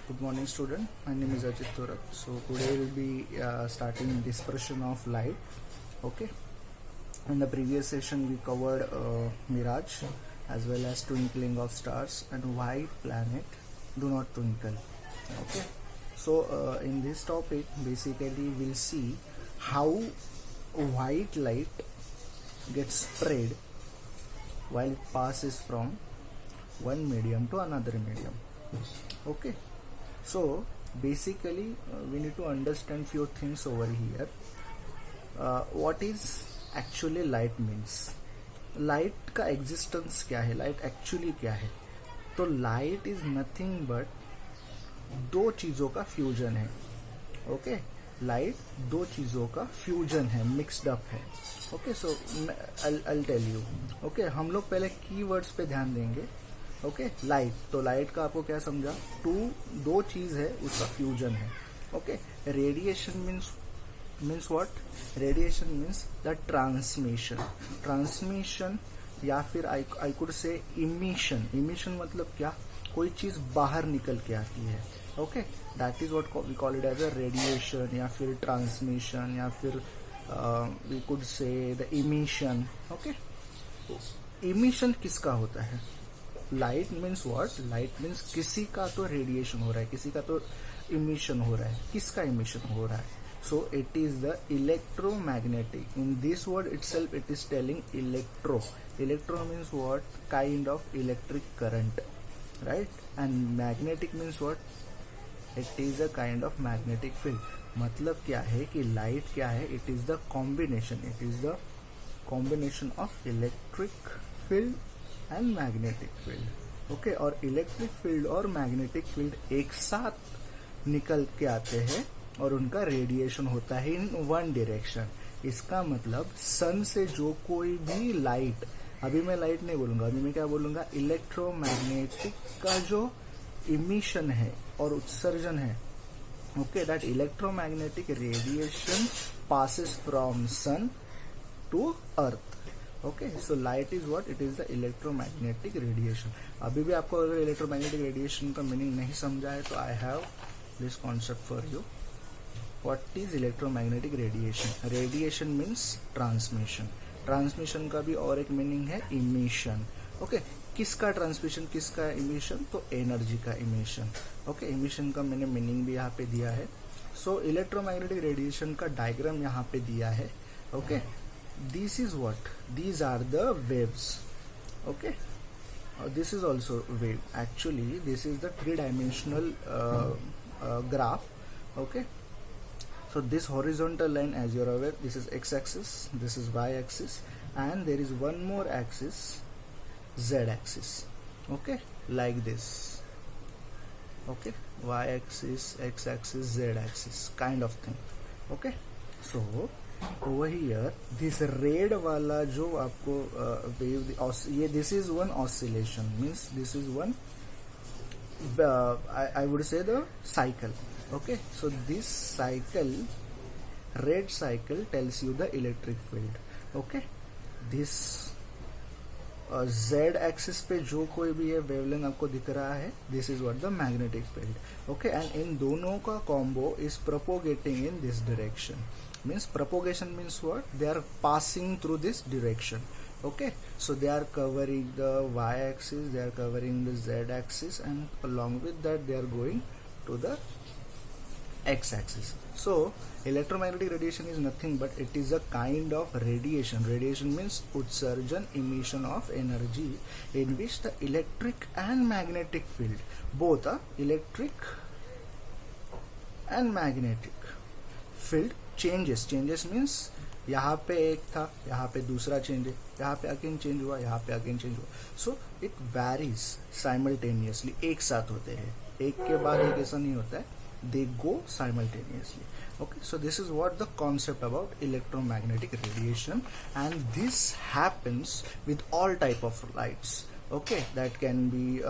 Good morning, student. My name is Ajit Thorat. So today we'll be starting dispersion of light. Okay. In the previous session, we covered mirage as well as twinkling of stars and why planet do not twinkle. Okay. So in this topic, basically we'll see how white light gets spread while it passes from one medium to another medium. Okay. So basically we need to understand few things over here. What is actually light means? Light का existence क्या है, light actually क्या है? तो light is nothing but दो चीजों का fusion है. ओके, लाइट दो चीजों का फ्यूजन है, मिक्सड अप है. Okay, so I tell you. Okay, हम लोग पहले कीवर्ड्स पे ध्यान देंगे. ओके, लाइट, तो लाइट का आपको क्या समझा? दो चीज है, उसका फ्यूजन है. Okay, radiation means what? Radiation means the transmission या फिर I could say emission. Emission मतलब क्या? कोई चीज बाहर निकल के आती है. Okay, that is what we call it as a radiation या फिर ट्रांसमिशन या फिर we could say the emission. Okay, emission किसका होता है? Light means what? Light means किसी का तो रेडिएशन हो रहा है, किसी का तो इमिशन हो रहा है. किसका इमिशन हो रहा है? So it is the electromagnetic. In this word itself it is telling electro. Electro means what? Kind of electric current, right? And magnetic means what? It is a kind of magnetic field. मतलब क्या है कि light क्या है? It is the combination. It is the combination of electric field and magnetic field. Okay, और electric field और magnetic field एक साथ निकल के आते हैं और उनका रेडिएशन होता है इन वन डायरेक्शन. इसका मतलब सन से जो कोई भी लाइट, अभी मैं लाइट नहीं बोलूंगा, अभी मैं क्या बोलूंगा? इलेक्ट्रोमैग्नेटिक का जो इमिशन है और उत्सर्जन है. Okay, that electromagnetic radiation passes from sun to earth. Okay, so light is what? It is the electromagnetic radiation. अभी भी आपको अगर इलेक्ट्रोमैग्नेटिक रेडिएशन का मीनिंग नहीं समझा है तो I have this concept for you. What is electromagnetic radiation? Radiation means transmission. Transmission का भी और एक मीनिंग है emission. ओके, किसका ट्रांसमिशन, किसका इमिशन? तो एनर्जी का इमिशन. ओके, इमिशन का मैंने मीनिंग भी यहाँ पे दिया है. सो इलेक्ट्रोमैग्नेटिक रेडिएशन का डायग्राम यहाँ पे दिया है. Okay, this is what? These are the waves. Okay, this is also wave. Actually this is the 3-dimensional graph. Okay, so this horizontal line, as you're aware, this is x-axis, this is y-axis, and there is one more axis, z-axis. Okay, like this. Okay, y-axis, x-axis, z-axis kind of thing. Okay, so over here this red वाला जो आपको wave, ये this is one oscillation, means this is one I would say the cycle. Okay, so this cycle, red cycle, tells you the electric field. Okay, this z axis पे जो कोई भी ये wavelength आपको दिख रहा है, this is what the magnetic field. Okay, and इन दोनों का combo is propagating in this direction. Means propagation means what? They are passing through this direction. Okay, so they are covering the y-axis, they are covering the z-axis, and along with that they are going to the x-axis. So electromagnetic radiation is nothing but it is a kind of radiation. Radiation means utsarjan, emission of energy, in which the electric and magnetic field, both are electric and magnetic field changes. Changes means यहाँ पे एक था, यहाँ पे दूसरा change है, यहाँ पे अगेन चेंज हुआ, यहाँ पे अगेन चेंज हुआ. सो इट वैरीज साइमल्टेनियसली, एक साथ होते हैं, एक के बाद एक ऐसा नहीं होता है. They go simultaneously. Okay, so this is what the concept about electromagnetic radiation, and this happens with all type of lights. Okay, that can be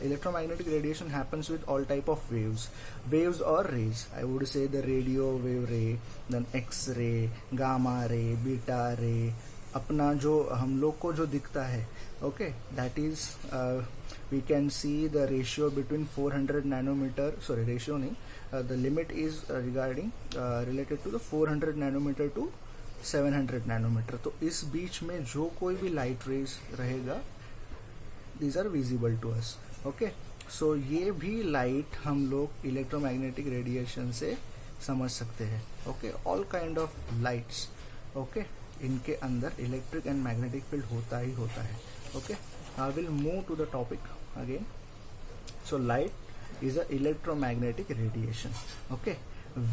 electromagnetic radiation happens with all type of waves or rays. I would say the radio wave ray, then X-ray, gamma ray, beta ray, अपना जो हम लोग को जो दिखता है, okay, that is we can see the ratio between 400 nanometer, sorry ratio नहीं, the limit is regarding related to the 400 nanometer to 700 nanometer. तो इस बीच में जो कोई भी लाइट रेज रहेगा, these are visible to us, okay. So ये भी लाइट हम लोग इलेक्ट्रोमैग्नेटिक रेडिएशन से समझ सकते हैं, okay. All kind of lights, okay, इनके अंदर इलेक्ट्रिक एंड मैग्नेटिक फील्ड होता ही होता है, okay. I will move to the topic again. So light is an electromagnetic radiation, okay.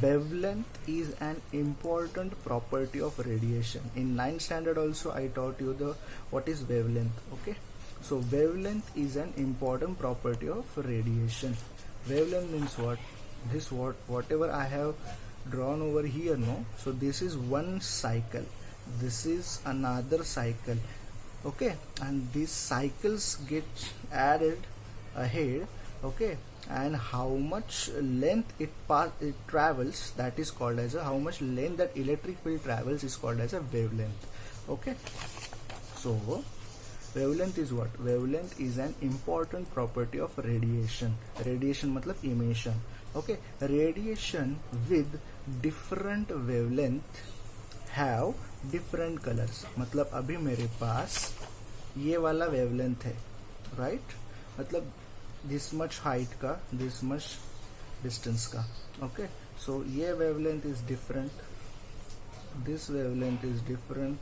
Wavelength is an important property of radiation. In 9th standard also I taught you the what is wavelength, okay. So wavelength is an important property of radiation. Wavelength means what? This whatever I have drawn over here, no, so this is one cycle, this is another cycle, okay, and these cycles get added ahead, okay, and how much length it travels, that is called as a, how much length that electric field travels is called as a wavelength, okay. So wavelength is what? Wavelength is an important property of radiation. Radiation matlab emission, okay. Radiation with different wavelength have different colors. मतलब अभी मेरे पास ये वाला wavelength है, right? मतलब this much height का, this much distance का, okay. So ये wavelength is different, this wavelength is different,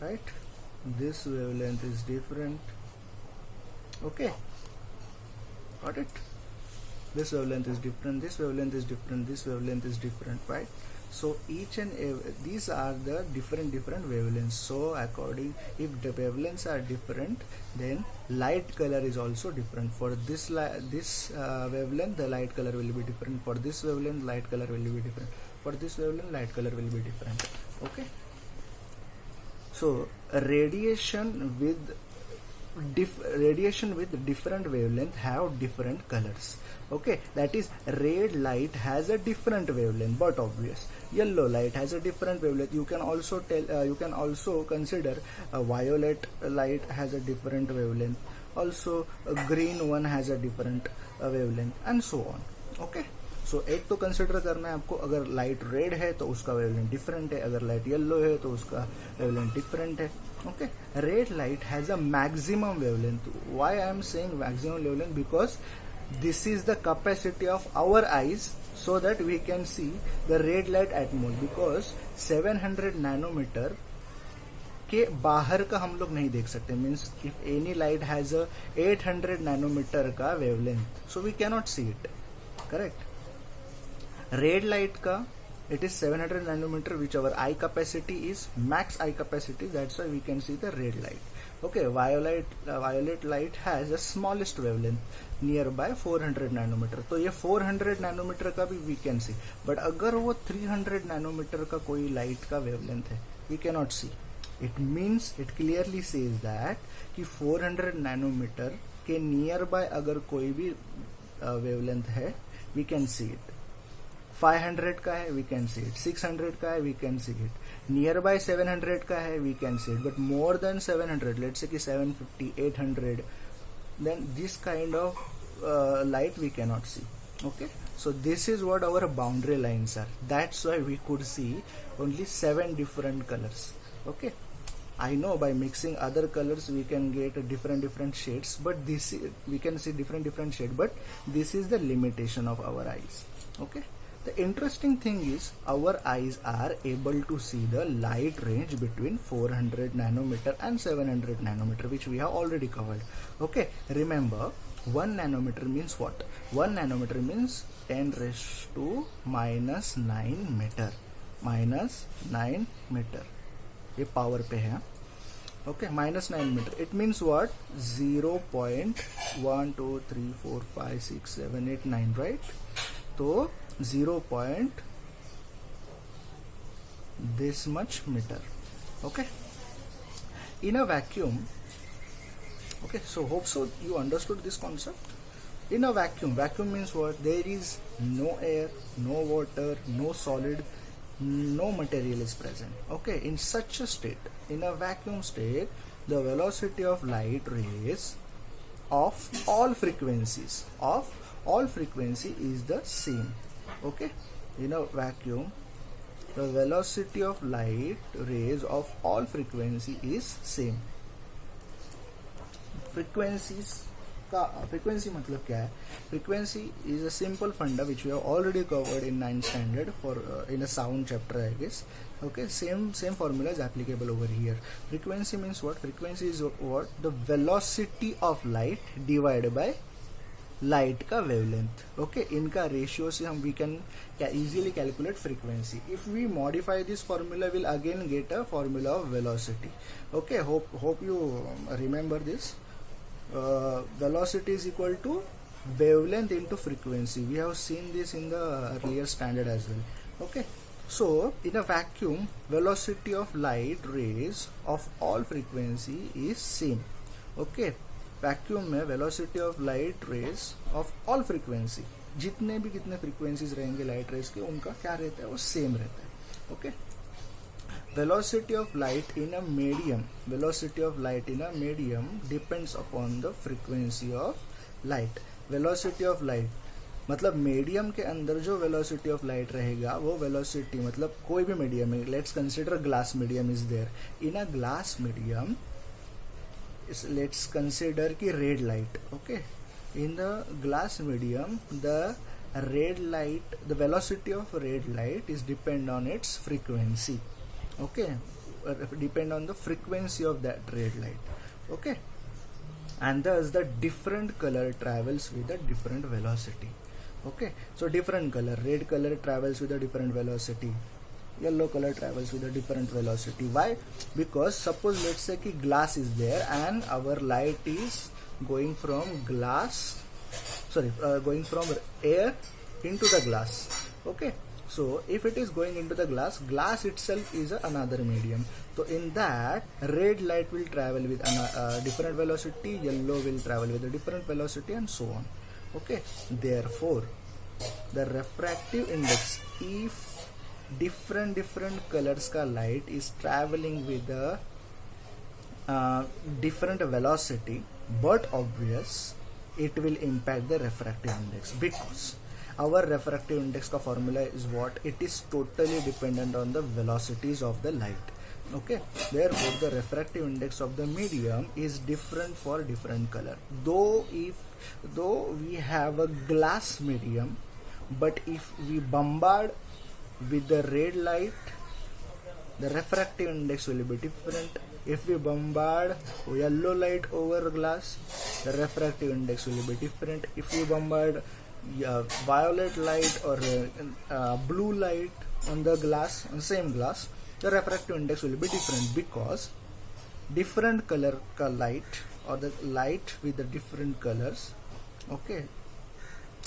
right? This wavelength is different, okay, got it? This wavelength is different, this wavelength is different, this wavelength is different, right? So each and every, these are the different wavelengths. So according, if the wavelengths are different, then light color is also different. For this wavelength, the light color will be different. For this wavelength, light color will be different. For this wavelength, light color will be different, okay. So radiation with different wavelength have different colors, okay. That is, red light has a different wavelength, but obvious. Yellow light has a different wavelength. You can also tell, you can also consider a violet light has a different wavelength, also a green one has a different wavelength, and so on, okay. सो एक तो consider करना है आपको, अगर light red है तो उसका wavelength different है, अगर लाइट येलो है तो उसका वेवलेंथ डिफरेंट है, okay. Red light has a maximum wavelength. Why I am saying maximum wavelength? Because this is the capacity of our eyes, so that we can see the red light at most, because 700 nanometer के बाहर का हम लोग नहीं देख सकते. Means if any light has a 800 nanometer का wavelength, so we cannot see it, correct. Red light का it is 700 nanometer, which our eye capacity is max eye capacity, that's why we can see the red light, okay. Violet light has the smallest wavelength, nearby 400 nanometer. तो ये 400 nanometer का भी we can see, but अगर वो 300 nanometer का कोई light का wavelength है, we cannot see. It means, it clearly says that कि 400 nanometer के nearby अगर कोई भी wavelength है, we can see it. 500 का है, we can see it. 600 का है, we can see it. Nearby 700 का है, we can see it. But more than 700, let's say कि 750, 800, then this kind of light we cannot see. Okay. So this is what our boundary lines are. That's why we could see only 7 different colors. Okay. I know by mixing other colors we can get different shades, but this we can see different shade. But this is the limitation of our eyes. Okay. The interesting thing is our eyes are able to see the light range between 400 nanometer and 700 nanometer, which we have already covered. Okay, remember 1 nanometer means what? 1 nanometer means 10 raised to minus 9 meter. Minus 9 meter. ये power पे है. Okay, minus 9 meter. It means what? 0.1, 2, 3, 4, 5, 6, 7, 8, 9, right? तो 0. this much meter, okay. In a vacuum, okay, so hope so you understood this concept. In a vacuum means what? There is no air, no water, no solid no material is present. Okay, in such a state, in a vacuum state, the velocity of light rays of all frequencies is the same. Okay, in a vacuum, the velocity of light rays of all frequency is same. Frequency मतलब क्या है? Frequency is a simple funda which we have already covered in 9th standard for in a sound chapter, I guess. Okay, same formula is applicable over here. Frequency means what? Frequency is what? The velocity of light divided by light का wavelength. Okay, इनका ratio से हम we can easily calculate frequency. If we modify this formula, we'll again get a formula of velocity. Okay, hope you remember this. Velocity is equal to wavelength into frequency. We have seen this in the earlier standard as well. Okay, so in a vacuum, velocity of light rays of all frequency is same. Okay, vacuum में velocity of light rays of all frequency, जितने भी कितने frequencies रहेंगे light rays के, उनका क्या रहता है? वो सेम रहता है. Okay, velocity of light in a medium depends upon the frequency of light. velocity of light मतलब मीडियम के अंदर जो वेलोसिटी ऑफ लाइट रहेगा वो वेलोसिटी, मतलब कोई भी मीडियम है, let's consider glass medium is there. In a glass medium, let's consider ki red light. Okay, in the glass medium, the velocity of red light is depend on its frequency. Okay, depend on the frequency of that red light. Okay, and thus the different color travels with a different velocity. Okay, so different color, red color travels with a different velocity, yellow color travels with a different velocity. Why? Because suppose let's say कि glass is there and our light is going from going from air into the glass. Okay, so if it is going into the glass itself is another medium. So in that, red light will travel with a different velocity, yellow will travel with a different velocity, and so on. Okay, therefore the refractive index, if different colors का light is traveling with a different velocity, but obvious it will impact the refractive index, because our refractive index का formula is what? It is totally dependent on the velocities of the light. Okay, therefore the refractive index of the medium is different for different color. Though we have a glass medium, but if we bombard with the red light, the refractive index will be different. If we bombard yellow light over glass, the refractive index will be different. If we bombard violet light or blue light on the glass, on same glass, the refractive index will be different, because different color ka light, or the light with the different colors, okay,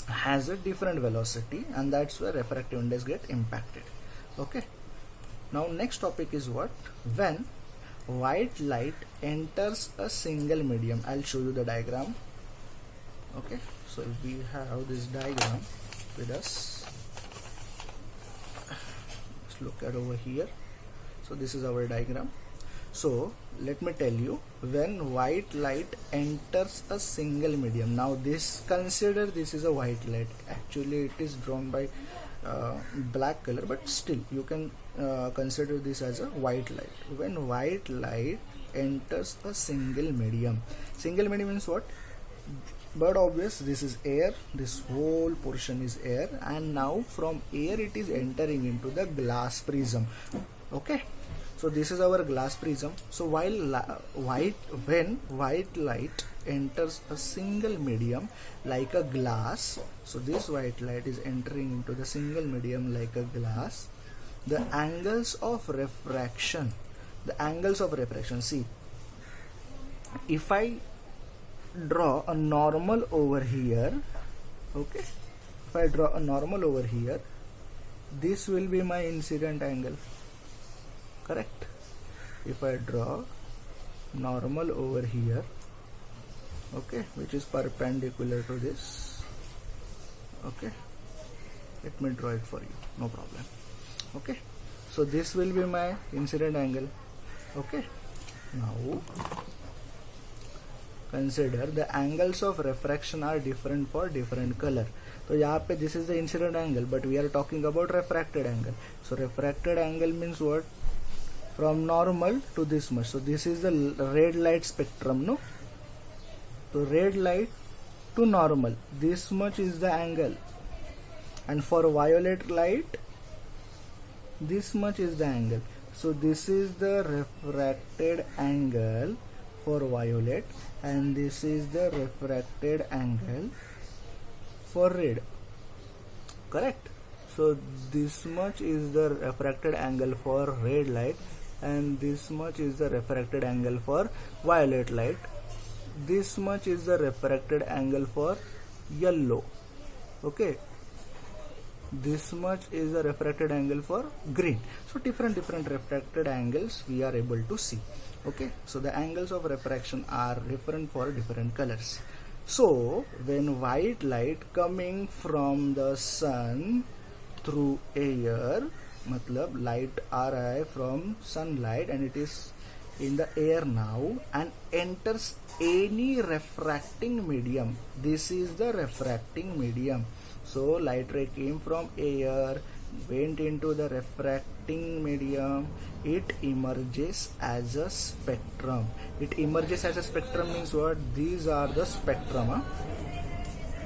has a different velocity, and that's where refractive index get impacted. Okay, now next topic is what? When white light enters a single medium. I'll show you the diagram. Okay, so we have this diagram with us. Let's look at over here. So this is our diagram. So let me tell you, when white light enters a single medium, now this, consider this is a white light, actually it is drawn by black color, but still you can consider this as a white light. When white light enters a single medium means what? But obvious, this is air, this whole portion is air, and now from air it is entering into the glass prism. Okay, so this is our glass prism. So when white light enters a single medium like a glass, so this white light is entering into the single medium like a glass, the angles of refraction, see, if I draw a normal over here, okay, if I draw a normal over here, this will be my incident angle, correct? If I draw normal over here, okay, which is perpendicular to this, okay, let me draw it for you, no problem. Okay, So this will be my incident angle. Okay. Now consider the angles of refraction are different for different color. तो यहाँ पे this is the incident angle, but we are talking about refracted angle. So refracted angle means what? From normal to this much. So this is the red light spectrum, no? So red light to normal, this much is the angle, and for violet light, this much is the angle. So this is the refracted angle for violet, and this is the refracted angle for red. Correct? So this much is the refracted angle for red light, and this much is the refracted angle for violet light. This much is the refracted angle for yellow. Okay. This much is the refracted angle for green. So different refracted angles we are able to see. Okay. So the angles of refraction are different for different colors. So when white light coming from the sun through air, matlab light aa raha hai from sunlight and it is in the air now and enters any refracting medium. This is the refracting medium. So light ray came from air, went into the refracting medium, it emerges as a spectrum. It emerges as a spectrum means what? These are the spectrum. Huh?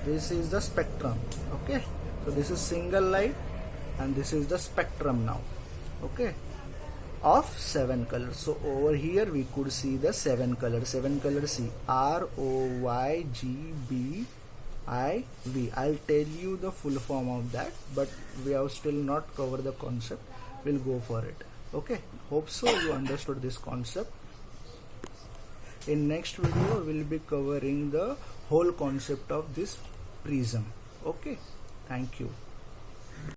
This is the spectrum. Okay. So this is single light and this is the spectrum now. Okay. Of 7 colors. So over here we could see the 7 colors. 7 colors, see R, O, Y, G, B, I, V. I'll tell you the full form of that, but we have still not covered the concept. We'll go for it. Okay. Hope so you understood this concept. In next video we'll be covering the whole concept of this prism. Okay. Thank you.